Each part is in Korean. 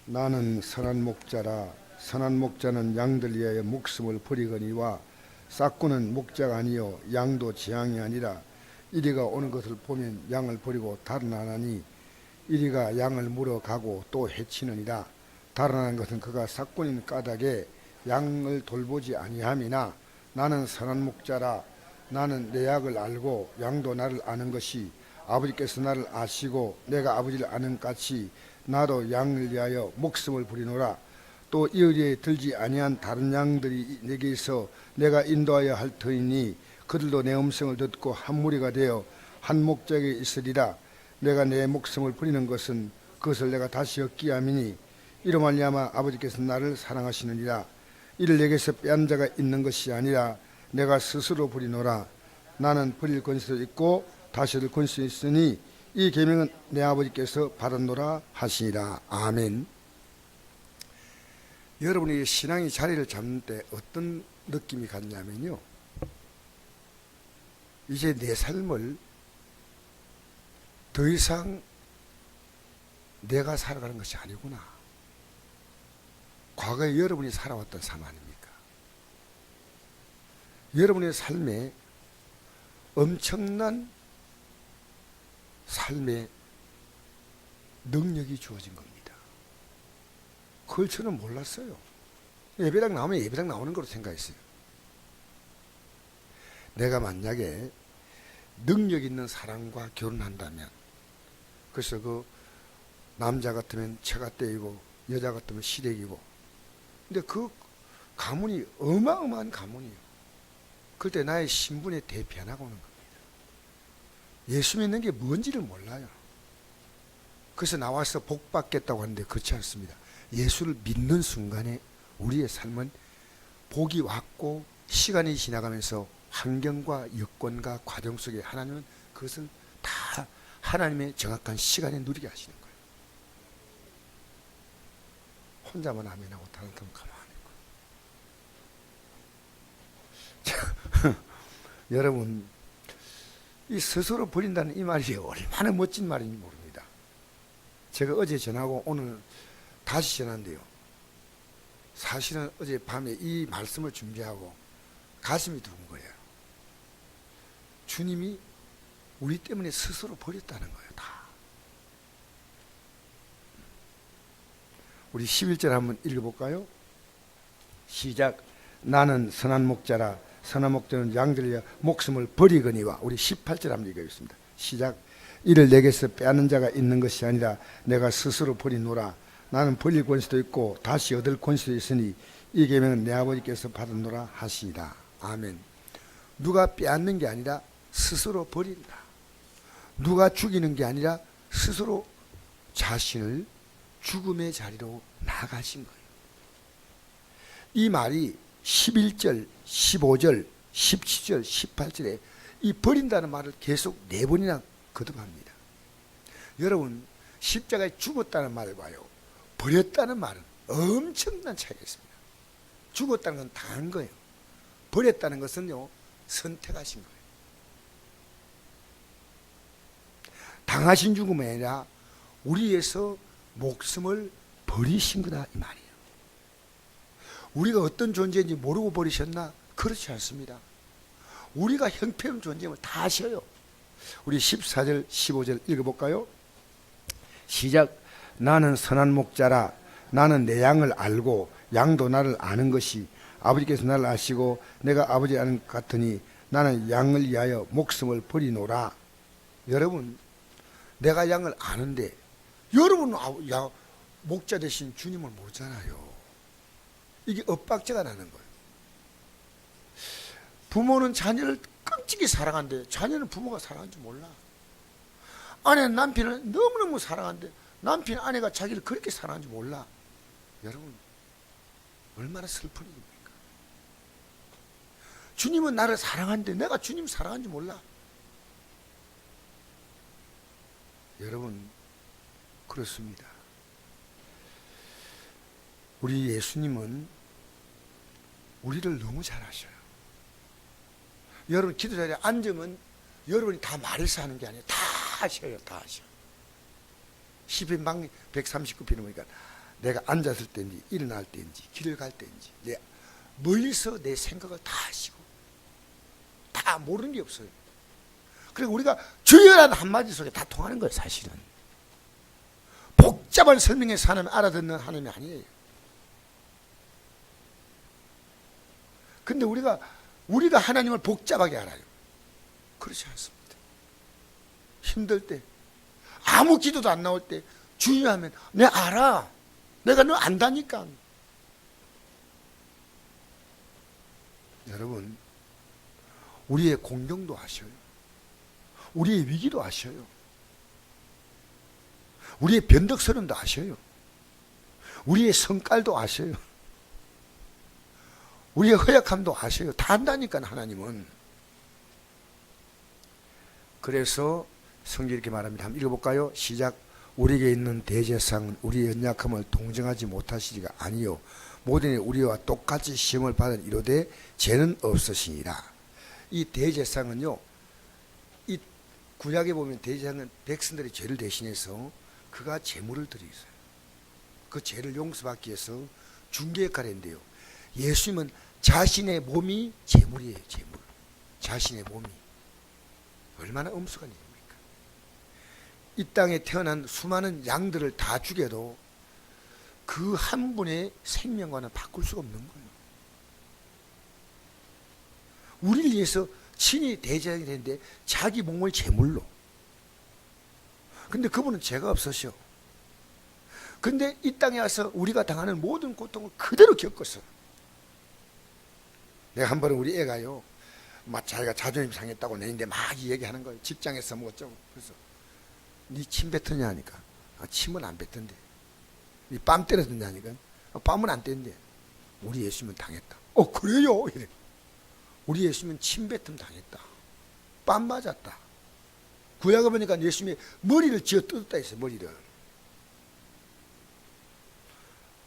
나는 선한 목자라. 선한 목자는 양들 위하여 목숨을 버리거니와 싹구는 목자가 아니요 양도 지향이 아니라 이리가 오는 것을 보면 양을 버리고 달아나니 이리가 양을 물어가고 또 해치느니라. 달아나는 것은 그가 싹꾼인 까닭에 양을 돌보지 아니함이나 나는 선한 목자라. 나는 내 약을 알고 양도 나를 아는 것이 아버지께서 나를 아시고 내가 아버지를 아는 같이 나도 양을 위하여 목숨을 부리노라. 또 이의리에 들지 아니한 다른 양들이 내게 있어 내가 인도하여 할 터이니 그들도 내 음성을 듣고 한 무리가 되어 한 목자에게 있으리라. 내가 내 목숨을 부리는 것은 그것을 내가 다시 얻기 함이니 이로 말미암아 아버지께서 나를 사랑하시느니라. 이를 내게서 빼앗는 자가 있는 것이 아니라 내가 스스로 부리노라. 나는 버릴 권세도 있고 다시 얻을 권세도 있으니 이 계명은 내 아버지께서 받았노라 하시니라. 아멘. 여러분이 신앙이 자리를 잡는 때 어떤 느낌이 갔냐면요, 이제 내 삶을 더 이상 내가 살아가는 것이 아니구나. 과거에 여러분이 살아왔던 삶 아닙니까? 여러분의 삶에 엄청난 삶의 능력이 주어진 겁니다. 그걸 저는 몰랐어요. 예배당 나오면 예배당 나오는 거로 생각했어요. 내가 만약에 능력 있는 사람과 결혼한다면, 그래서 그 남자 같으면 채가 떼이고 여자 같으면 시래기고, 근데 그 가문이 어마어마한 가문이에요. 그때 나의 신분에 대변하고 오는 겁니다. 예수 믿는 게 뭔지를 몰라요. 그래서 나와서 복 받겠다고 하는데 그렇지 않습니다. 예수를 믿는 순간에 우리의 삶은 복이 왔고, 시간이 지나가면서 환경과 여건과 과정 속에 하나님은 그것을 다 하나님의 정확한 시간에 누리게 하시는 거예요. 혼자만 아멘하고 다른 사람은 가만히 있고. 여러분, 이 스스로 버린다는 이 말이 얼마나 멋진 말인지 모릅니다. 제가 어제 전하고 오늘 다시 전한데요, 사실은 어제 밤에 이 말씀을 준비하고 가슴이 두근 거예요. 주님이 우리 때문에 스스로 버렸다는 거예요. 다. 우리 11절 한번 읽어볼까요? 시작. 나는 선한 목자라. 선한 목자는 양들을 위하여 목숨을 버리거니와. 우리 18절 한번 읽어보겠습니다. 시작. 이를 내게서 빼앗는 자가 있는 것이 아니라 내가 스스로 버리노라. 나는 버릴 권세도 있고 다시 얻을 권세도 있으니 이 계명은 내 아버지께서 받았노라 하시니라. 아멘. 누가 빼앗는 게 아니라 스스로 버린다. 누가 죽이는 게 아니라 스스로 자신을 죽음의 자리로 나가신 거예요. 이 말이 11절, 15절, 17절, 18절에 이 버린다는 말을 계속 4번이나 거듭합니다. 여러분, 십자가에 죽었다는 말을 봐요. 버렸다는 말은 엄청난 차이가 있습니다. 죽었다는 건 당한 거예요. 버렸다는 것은요, 선택하신 거예요. 당하신 죽음이 아니라 우리 위해서 목숨을 버리신 거다 이 말이에요. 우리가 어떤 존재인지 모르고 버리셨나? 그렇지 않습니다. 우리가 형편없는 존재임을 다 아셔요. 우리 14절 15절 읽어볼까요? 시작. 나는 선한 목자라. 나는 내 양을 알고 양도 나를 아는 것이 아버지께서 나를 아시고 내가 아버지 아는 것 같으니 나는 양을 위하여 목숨을 버리노라. 여러분, 내가 양을 아는데 여러분은 목자 대신 주님을 모르잖아요. 이게 엇박자가 나는 거예요. 부모는 자녀를 끔찍이 사랑하는데 자녀는 부모가 사랑하는 줄 몰라. 아내는 남편을 너무너무 사랑하는데 남편, 아내가 자기를 그렇게 사랑하는 줄 몰라. 여러분, 얼마나 슬픈 일입니까? 주님은 나를 사랑하는데 내가 주님 사랑하는 줄 몰라. 여러분, 그렇습니다. 우리 예수님은 우리를 너무 잘 아셔요. 여러분 기도 자리에 앉으면 여러분이 다 말해서 하는 게 아니에요. 다 아셔요. 다 아셔. 시편 139편 보니까 내가 앉았을 때인지 일어날 때인지 길을 갈 때인지 멀리서 내 생각을 다 하시고 다 모르는 게 없어요. 그리고 우리가 주여라는 한마디 속에 다 통하는 거예요. 사실은 복잡한 설명에서 하나님 알아듣는 하나님이 아니에요. 근데 우리가 하나님을 복잡하게 알아요. 그렇지 않습니다. 힘들 때 아무 기도도 안 나올 때 주여하면 내가 알아. 내가 너 안다니까. 여러분, 우리의 공경도 아셔요. 우리의 위기도 아셔요. 우리의 변덕스러움도 아셔요. 우리의 성깔도 아셔요. 우리의 허약함도 아셔요. 다 안다니까 하나님은. 그래서 성경이 이렇게 말합니다. 한번 읽어볼까요? 시작. 우리에게 있는 대제사장은 우리의 연약함을 동정하지 못하시리가 아니요 모든 일 우리와 똑같이 시험을 받은 이로되 죄는 없으시니라. 이 대제사장은요, 이 구약에 보면 대제사장은 백성들의 죄를 대신해서 그가 제물을 드리고 있어요. 그 죄를 용서받기 위해서 중개 역할을 했는데요, 예수님은 자신의 몸이 제물이에요. 제물. 자신의 몸이 얼마나 엄숙한 일입니까? 이 땅에 태어난 수많은 양들을 다 죽여도 그 한 분의 생명과는 바꿀 수가 없는 거예요. 우리를 위해서 친히 대제사장이 됐는데 자기 몸을 제물로. 근데 그분은 죄가 없으셔. 근데 이 땅에 와서 우리가 당하는 모든 고통을 그대로 겪었어. 내가 한 번은 우리 애가요, 막 자기가 자존심 상했다고 내는데 막 얘기하는 거예요. 직장에서 뭐 어쩌고. 그래서 니 침 뱉었냐 하니까 침은 안 뱉던데. 니 뺨 때렸냐 하니까 뺨은 안 때린대. 우리 예수님은 당했다. 그래요? 이래. 우리 예수님은 침 뱉음 당했다. 뺨 맞았다. 구약에 보니까 예수님이 머리를 쥐어 뜯었다 했어요. 머리를.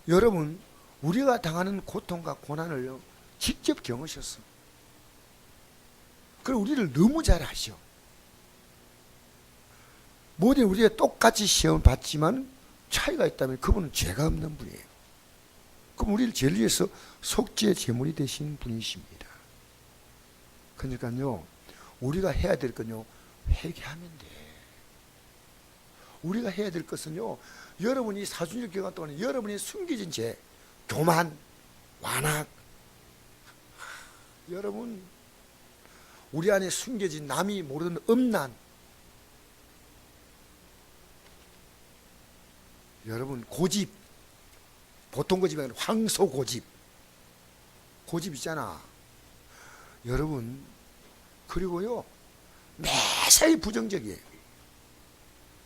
여러분, 우리가 당하는 고통과 고난을요 직접 경험하셨어. 그리고 우리를 너무 잘 아셔. 모든 우리가 똑같이 시험을 받지만 차이가 있다면 그분은 죄가 없는 분이에요. 그럼 우리를 죄를 위해서 속죄의 제물이 되신 분이십니다. 그러니까요, 우리가 해야 될 건요, 회개하면 돼. 우리가 해야 될 것은요, 여러분이 사순절 기간 동안 여러분이 숨겨진 죄, 교만, 완악, 여러분 우리 안에 숨겨진 남이 모르는 음란, 여러분 고집, 보통 고집이 아니라 황소 고집, 고집 있잖아. 여러분, 그리고요 매사에 부정적이에요.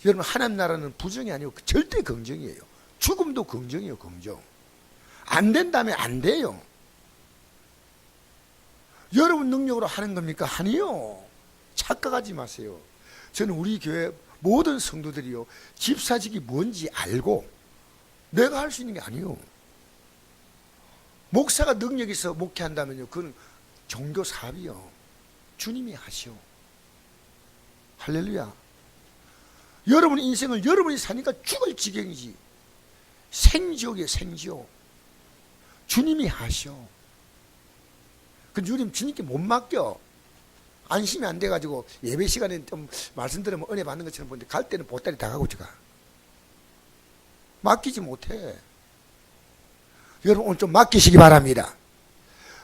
여러분, 하나님 나라는 부정이 아니고 절대 긍정이에요. 죽음도 긍정이에요. 긍정. 안 된다면 안 돼요. 여러분 능력으로 하는 겁니까? 아니요. 착각하지 마세요. 저는 우리 교회 모든 성도들이요, 집사직이 뭔지 알고 내가 할 수 있는 게 아니요. 목사가 능력이 있어 목회한다면요, 그건 종교 사업이요. 주님이 하시오. 할렐루야. 여러분 인생을 여러분이 사니까 죽을 지경이지. 생지옥이에요. 생지옥. 주님이 하시오. 그 주님께 못 맡겨. 안심이 안 돼가지고 예배 시간에 좀 말씀 들으면 은혜 받는 것처럼 보는데 갈 때는 보따리 다 가고 제가 맡기지 못해. 여러분, 오늘 좀 맡기시기 바랍니다.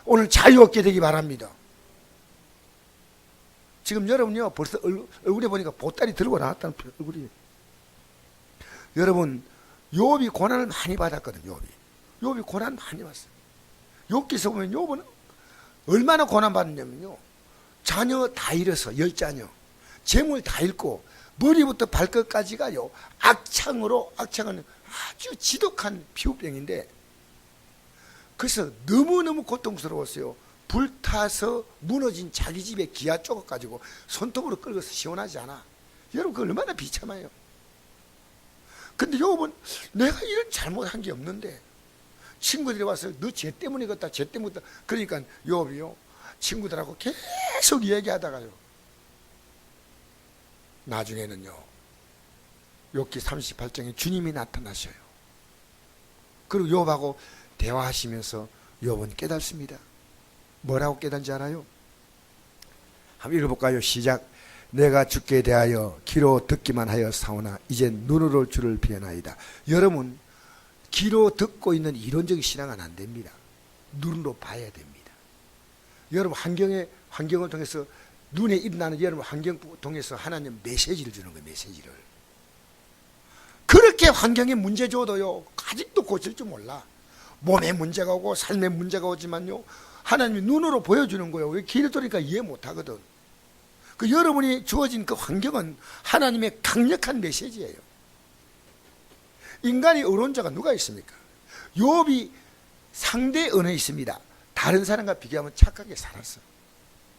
오늘 자유 얻게 되기 바랍니다. 지금 여러분요, 벌써 얼굴에 보니까 보따리 들고 나왔다는 얼굴이. 여러분, 욥이 고난을 많이 받았거든요. 욥이 고난 많이 받았어요. 욥기서 보면 욥은 얼마나 고난 받았냐면요, 자녀 다 잃어서 10자녀, 재물 다 잃고 머리부터 발끝까지가요 악창은 아주 지독한 피부병인데, 그래서 너무너무 고통스러웠어요. 불타서 무너진 자기 집에 기아 쪼가가지고 손톱으로 끌어서 시원하지 않아. 여러분, 그거 얼마나 비참해요. 근데 욥은 내가 이런 잘못한 게 없는데 친구들이 와서 너 쟤 때문에 걷다 쟤 때문에 걷다. 그러니까 욥이요 친구들하고 계속 얘기하다가요 나중에는요 욥기 38장에 주님이 나타나셔요. 그리고 욥하고 대화하시면서 욥은 깨닫습니다. 뭐라고 깨닫는지 알아요? 한번 읽어볼까요? 시작. 내가 주께 대하여 귀로 듣기만 하여 사오나 이제 눈으로 주를 비하나이다. 여러분, 귀로 듣고 있는 이론적인 신앙은 안 됩니다. 눈으로 봐야 됩니다. 여러분, 환경을 통해서 눈에 일어나는 여러분 환경을 통해서 하나님 메시지를 주는 거예요. 메시지를. 그렇게 환경에 문제 줘도요, 아직도 고칠 줄 몰라. 몸에 문제가 오고 삶에 문제가 오지만요, 하나님이 눈으로 보여주는 거예요. 왜 귀를 들으니까 이해 못하거든. 그 여러분이 주어진 그 환경은 하나님의 강력한 메시지예요. 인간이 의론자가 누가 있습니까? 욥이 상대 언어에 있습니다. 다른 사람과 비교하면 착하게 살았어.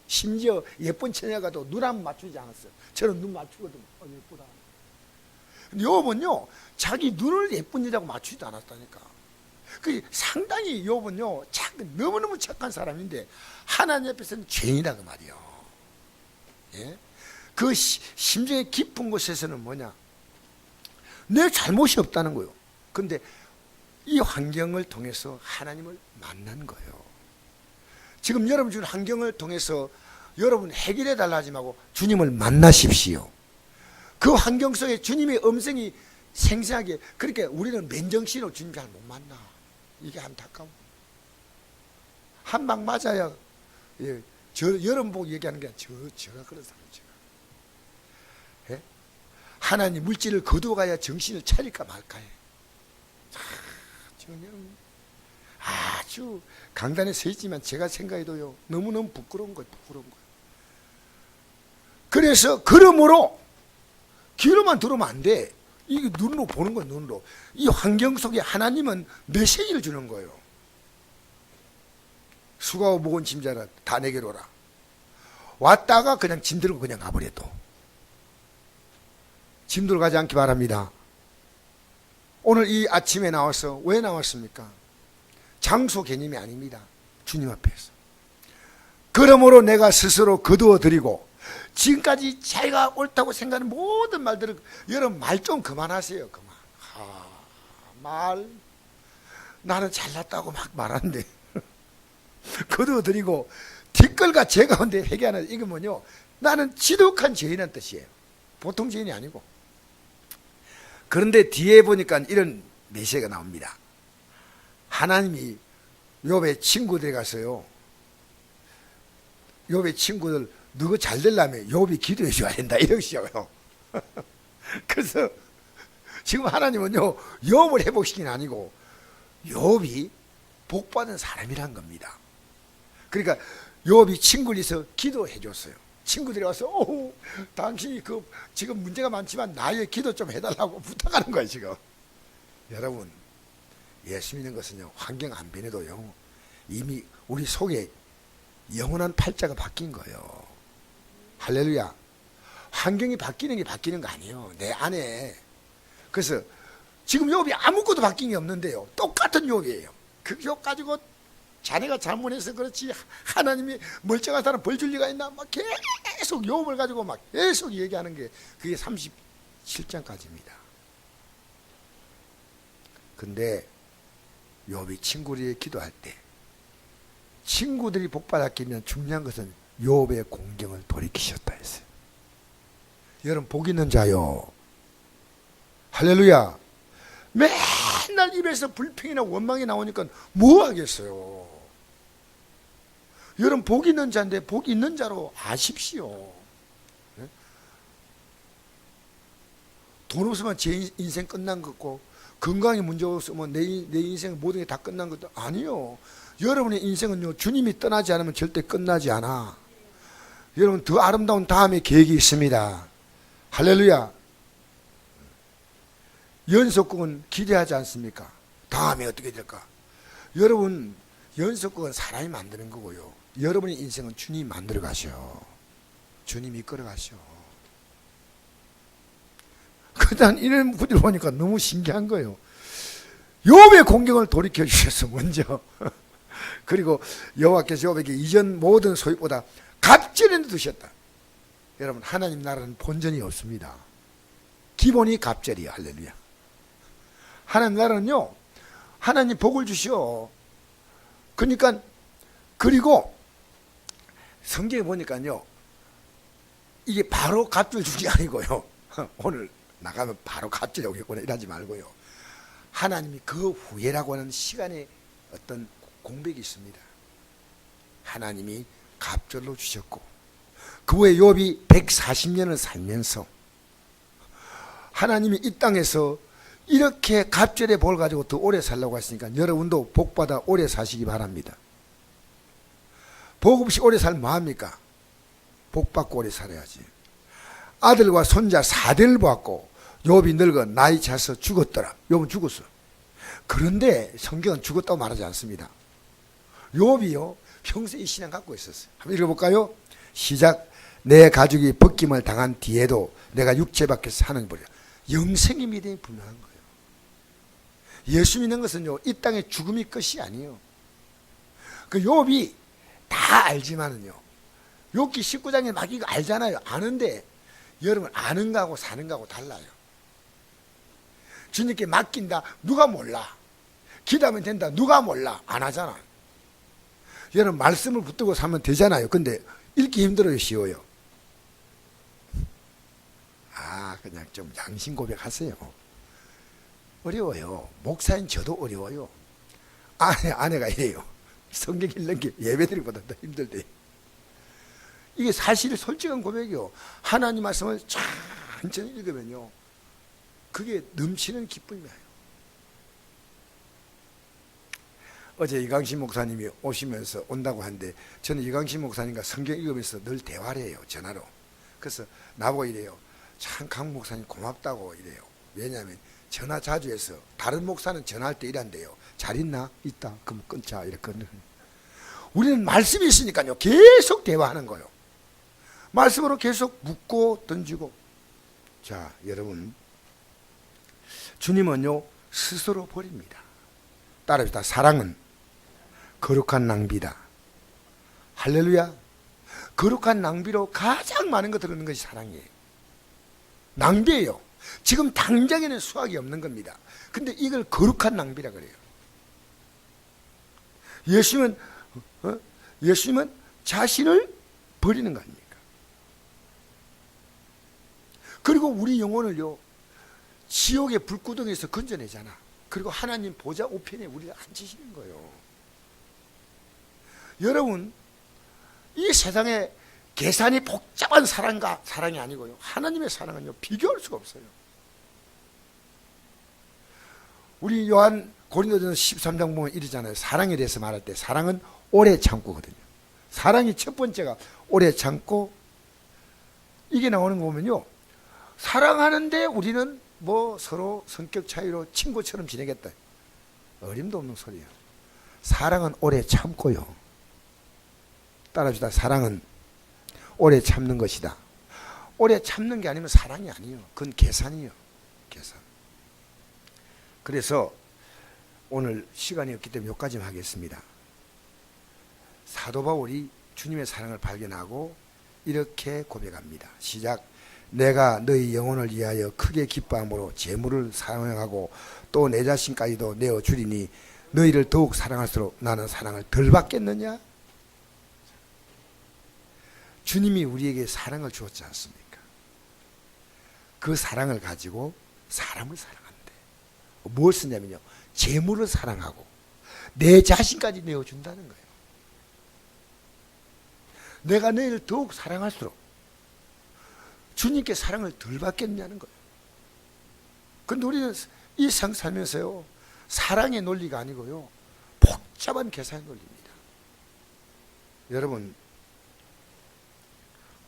심지어 예쁜 처녀가도 눈 한 맞추지 않았어. 저는 눈 맞추거든. 예쁘다. 근데 욥은요, 자기 눈을 예쁜 이라고 맞추지도 않았다니까. 그 상당히 욥은요, 너무너무 착한 사람인데 하나님 앞에서는 죄인이라고 말이요. 예? 그 심정의 깊은 곳에서는 뭐냐? 내 잘못이 없다는 거예요. 근데 이 환경을 통해서 하나님을 만난 거예요. 지금 여러분 주는 환경을 통해서 여러분 해결해 달라 하지 말고 주님을 만나십시오. 그 환경 속에 주님의 음성이 생생하게, 그러니까 우리는 맨정신으로 주님 잘 못 만나. 이게 안타까워. 한 방 맞아야, 예, 여러분 보고 얘기하는 게 제가 그런 사람이죠. 예? 하나님 물질을 거두어가야 정신을 차릴까 말까 해. 저는 아주 강단에 서 있지만 제가 생각해도요, 너무너무 부끄러운 거예요. 부끄러운 거예요. 그래서 그러므로 귀로만 들으면 안 돼. 이게 눈으로 보는 거예요. 눈으로. 이 환경 속에 하나님은 메시지를 주는 거예요. 수고하고 무거운 짐자라 다 내게로 오라. 왔다가 그냥 짐 들고 그냥 가버려. 또 짐 들고 가지 않기 바랍니다. 오늘 이 아침에 나와서 왜 나왔습니까? 장소 개념이 아닙니다. 주님 앞에서. 그러므로 내가 스스로 거두어 드리고, 지금까지 자기가 옳다고 생각하는 모든 말들을, 여러분 말 좀 그만하세요. 그만. 말 나는 잘났다고 막 말하는데 거두어 드리고 뒷걸과 제 가운데 회개하는, 이게 뭐냐? 나는 지독한 죄인이라는 뜻이에요. 보통 죄인이 아니고. 그런데 뒤에 보니까 이런 메시지가 나옵니다. 하나님이 욥의 친구들에 가서요, 욥의 친구들 너가 잘 되려면 욥이 기도해 줘야 된다 이러시고요. 그래서 지금 하나님은요, 욥을 회복시키는 아니고 욥이 복받은 사람이란 겁니다. 그러니까 욥이 친구를 위해서 기도해 줬어요. 친구들이 와서 당신이 지금 문제가 많지만 나의 기도 좀 해달라고 부탁하는 거예요. 지금 여러분, 예수 믿는 것은요, 환경 안 변해도요, 이미 우리 속에 영원한 팔자가 바뀐 거예요. 할렐루야. 환경이 바뀌는 게 바뀌는 거 아니에요. 내 안에. 그래서 지금 욥이 아무것도 바뀐 게 없는데요, 똑같은 욥이에요. 그 욥 가지고 자네가 잘못해서 그렇지 하나님이 멀쩡한 사람 벌 줄 리가 있나? 막 계속 욥을 가지고 막 계속 얘기하는 게 그게 37장까지입니다. 근데 욥이 친구들이 기도할 때 친구들이 복받았기면 중요한 것은 욥의 공경을 돌이키셨다 했어요. 여러분, 복 있는 자요. 할렐루야. 맨날 입에서 불평이나 원망이 나오니까 뭐 하겠어요. 여러분, 복 있는 자인데 복 있는 자로 아십시오. 네? 돈 없으면 제 인생 끝난 것 같고, 건강에 문제 없으면 내 인생 모든 게 다 끝난 것도 아니요. 여러분의 인생은요, 주님이 떠나지 않으면 절대 끝나지 않아. 여러분, 더 아름다운 다음에 계획이 있습니다. 할렐루야. 연속국은 기대하지 않습니까? 다음에 어떻게 될까? 여러분, 연속국은 사람이 만드는 거고요, 여러분의 인생은 주님이 만들어 가셔. 주님이 이끌어 가셔. 그냥 이런 구절 보니까 너무 신기한 거예요. 욥의 공경을 돌이켜 주셔서 먼저 그리고 여호와께서 욥에게 이전 모든 소유보다 갑절에 두셨다. 여러분, 하나님 나라는 본전이 없습니다. 기본이 갑절이에요. 할렐루야. 하나님 나라는요, 하나님 복을 주시오. 그러니까 그리고 성경에 보니까요, 이게 바로 갑질 주는 게 아니고요. 오늘 나가면 바로 갑질이 오겠구나 이러지 말고요. 하나님이 그 후에라고 하는 시간에 어떤 공백이 있습니다. 하나님이 갑절로 주셨고, 그 후에 욥이 140년을 살면서 하나님이 이 땅에서 이렇게 갑절의 복을 가지고 더 오래 살라고 했으니까 여러분도 복받아 오래 사시기 바랍니다. 복 없이 오래 살면 뭐합니까? 복 받고 오래 살아야지. 아들과 손자 4대를 보았고 욥이 늙어 나이 차서 죽었더라. 욥은 죽었어. 그런데 성경은 죽었다고 말하지 않습니다. 욥이요 평생 이 신앙 갖고 있었어요. 한번 읽어볼까요? 시작. 내 가죽이 벗김을 당한 뒤에도 내가 육체 밖에서 사는 버려. 영생의 믿음이 분명한 거예요. 예수 믿는 것은요 이 땅의 죽음이 끝이 아니에요. 그 욥이 다 알지만은요, 욥기 19장에 막 이거 알잖아요. 아는데 여러분 아는 거하고 사는 거하고 달라요. 주님께 맡긴다 누가 몰라. 기도하면 된다 누가 몰라. 안 하잖아. 여러분 말씀을 붙들고 살면 되잖아요. 근데 읽기 힘들어요, 쉬워요? 그냥 좀 양심 고백하세요. 어려워요. 목사인 저도 어려워요. 아내가 이래요. 성경 읽는 게 예배드리기보다 더 힘들대. 이게 사실 솔직한 고백이요. 하나님 말씀을 천천히 읽으면요, 그게 넘치는 기쁨이에요. 어제 이강신 목사님이 오시면서 온다고 하는데, 저는 이강신 목사님과 성경 읽으면서 늘 대화를 해요, 전화로. 그래서 나보고 이래요. 참 강 목사님 고맙다고 이래요. 왜냐하면 전화 자주 해서 다른 목사는 전화할 때 이란대요. 잘 있나? 있다. 그럼 끊자. 이렇게. 우리는 말씀이 있으니까요 계속 대화하는 거예요. 말씀으로 계속 묻고 던지고. 자, 여러분, 주님은요 스스로 버립니다. 따라합시다. 사랑은 거룩한 낭비다. 할렐루야. 거룩한 낭비로 가장 많은 거 들어오는 것이 사랑이에요. 낭비예요. 지금 당장에는 수확이 없는 겁니다. 근데 이걸 거룩한 낭비라 그래요. 예수님은 자신을 버리는 거 아닙니까? 그리고 우리 영혼을요 지옥의 불구덩이에서 건져내잖아. 그리고 하나님 보좌 우편에 우리를 앉히시는 거예요. 여러분, 이 세상에 계산이 복잡한 사랑이 아니고요, 하나님의 사랑은요 비교할 수가 없어요. 우리 요한 고린도전서 13장 보면 이러잖아요. 사랑에 대해서 말할 때 사랑은 오래 참고거든요. 사랑이 첫 번째가 오래 참고, 이게 나오는 거 보면요, 사랑하는데 우리는 뭐 서로 성격 차이로 친구처럼 지내겠다. 어림도 없는 소리예요. 사랑은 오래 참고요. 따라합시다. 사랑은 오래 참는 것이다. 오래 참는 게 아니면 사랑이 아니에요. 그건 계산이에요. 계산. 그래서 오늘 시간이 없기 때문에 여기까지만 하겠습니다. 사도 바울이 주님의 사랑을 발견하고 이렇게 고백합니다. 시작. 내가 너희 영혼을 위하여 크게 기뻐함으로 재물을 사용하고 또 내 자신까지도 내어주리니 너희를 더욱 사랑할수록 나는 사랑을 덜 받겠느냐? 주님이 우리에게 사랑을 주었지 않습니까? 그 사랑을 가지고 사람을 사랑한대. 무엇을 했냐면요, 재물을 사랑하고 내 자신까지 내어준다는 거예요. 내가 너희를 더욱 사랑할수록 주님께 사랑을 덜 받겠냐는 거예요. 그런데 우리는 이 세상 살면서요, 사랑의 논리가 아니고요 복잡한 계산의 논리입니다. 여러분,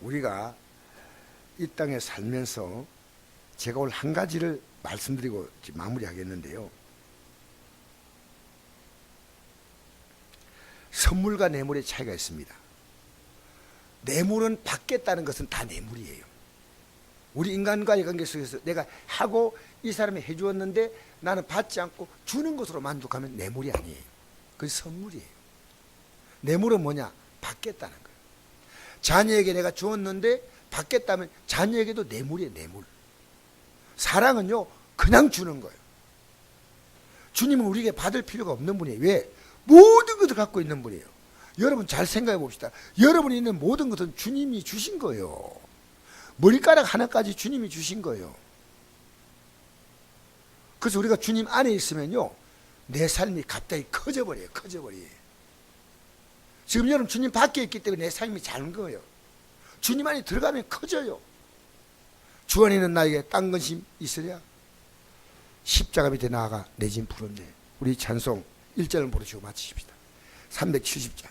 우리가 이 땅에 살면서 제가 오늘 한 가지를 말씀드리고 마무리하겠는데요, 선물과 뇌물의 차이가 있습니다. 뇌물은 받겠다는 것은 다 뇌물이에요. 우리 인간과의 관계 속에서 내가 하고 이 사람이 해주었는데 나는 받지 않고 주는 것으로 만족하면 뇌물이 아니에요. 그게 선물이에요. 뇌물은 뭐냐? 받겠다는 거예요. 자녀에게 내가 주었는데 받겠다면 자녀에게도 뇌물이에요. 뇌물. 사랑은요 그냥 주는 거예요. 주님은 우리에게 받을 필요가 없는 분이에요. 왜? 모든 것을 갖고 있는 분이에요. 여러분 잘 생각해 봅시다. 여러분이 있는 모든 것은 주님이 주신 거예요. 머리카락 하나까지 주님이 주신 거예요. 그래서 우리가 주님 안에 있으면요, 내 삶이 갑자기 커져버려요. 지금 여러분 주님 밖에 있기 때문에 내 삶이 작은 거예요. 주님 안에 들어가면 커져요. 주 안에 있는 나에게 딴 것이 있으랴? 십자가 밑에 나아가 내 짐 풀었네. 우리 찬송 1절을 부르시고 마치십시다. 370장.